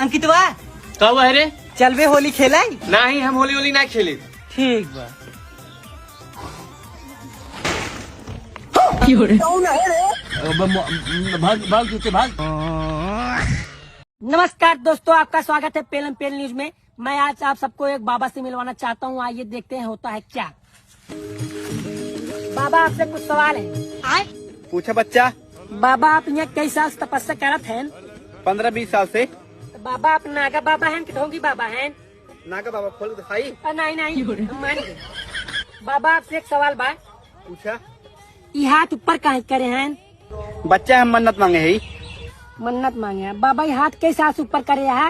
अंकितवा कब है रे? चलवे होली खेलाई? नहीं, हम होली ना खेले। ठीक बा। भाग। नमस्कार दोस्तों, आपका स्वागत है पेल एंड पेल न्यूज में। मैं आज आप सबको एक बाबा से मिलवाना चाहता हूँ। आइए देखते हैं होता है क्या। बाबा आपसे कुछ सवाल है। पूछा बच्चा। बाबा आप यहाँ कई साल से तपस्या करत हैं? 15-20 साल से। तो बाबा आप नागा बाबा हैं कि ढोंगी बाबा हैं? नागा बाबा खोल दिखाई। नहीं हम मान गए। बाबा आपसे एक सवाल बा। पूछा। ये हाथ ऊपर काहे करे हैं? बच्चा हम मन्नत मांगे है। मन्नत मांगे हैं। बाबा ये हाथ कैसे साल से ऊपर करे है?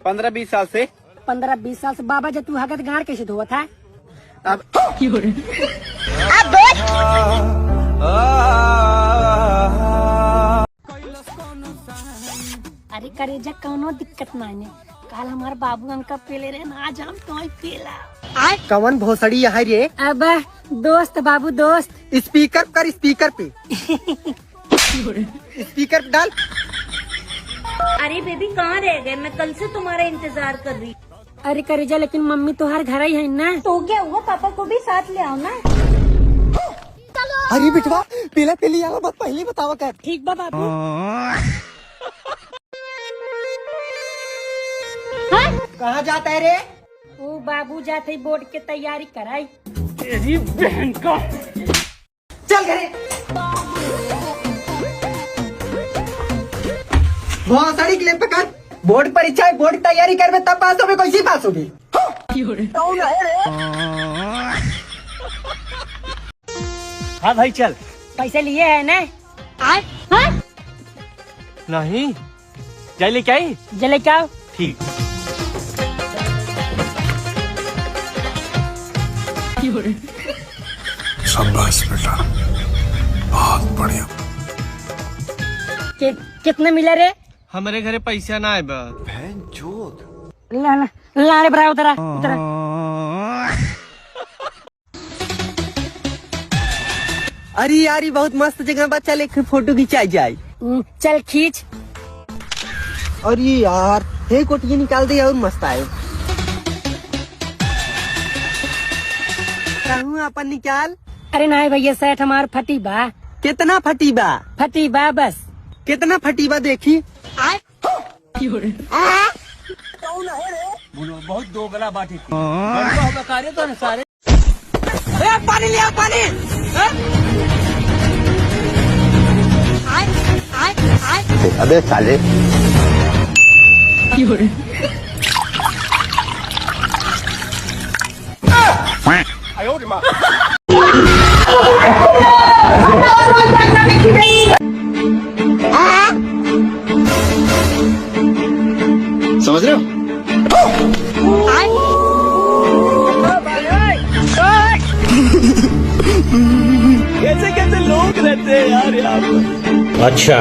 15-20 साल से। 15-20 साल से। बाबा जब तू हगत गाड़ कैसे धोवत है? अब अरे करेजा कौनो दिक्कत नहीं। कल हमारे बाबू अंका पेले रहे ना, आज हम तो पेला। कवन भोसड़ी है रे? अब दोस्त बाबू दोस्त। स्पीकर कर, स्पीकर पे स्पीकर पे डाल। अरे बेबी कहाँ रह गए? मैं कल से तुम्हारा इंतजार कर रही। अरे करेजा लेकिन मम्मी तो हर घर ही है ना। तो क्या हुआ, पापा को भी साथ ले आओ ना। अरे बिटवा पीला पीली आवा मत, पहले बतावा कर। ठीक बा बाबू। कहाँ जाता है रे? वो बाबू जाते बोर्ड के तैयारी कराई। तेरी बहन का। चल घरे। भोसड़ी के लिए पकड़। बोर्ड परीक्षा है, बोर्ड तैयारी करबे तब पास होबे, कैसे पास होबे? हाँ भाई चल। पैसे लिए है ना? नहीं जाए लेके आई। जले क्या? ठीक। शाबाश बेटा, बहुत बढ़िया। कितने मिले रे? हमारे घरे पैसा ना है बा। लाने भरा उतरा उतरा। अरे यार बहुत मस्त जगह बा, चल एक फोटो खिंचाई जाए। चल खींच। अरे यार हे कोटिया निकाल दे और मस्त आए। कहूँ अपन निकाल। अरे नहीं भैया सेठ हमार फटी बा। कितना फटी बा? फटी बा बस। कितना फटी बा देखी। बहुत दो गला बाटी थी। कार्य तो सारे। पानी लिया पानी। अबे साले। समझ रहे हो? कैसे कैसे लोग रहते हैं यार यहाँ पर। अच्छा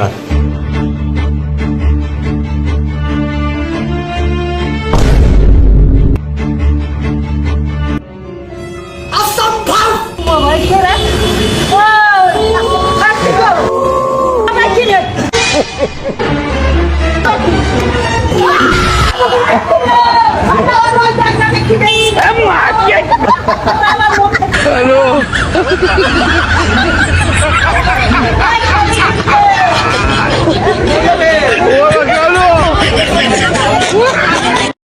हेलो।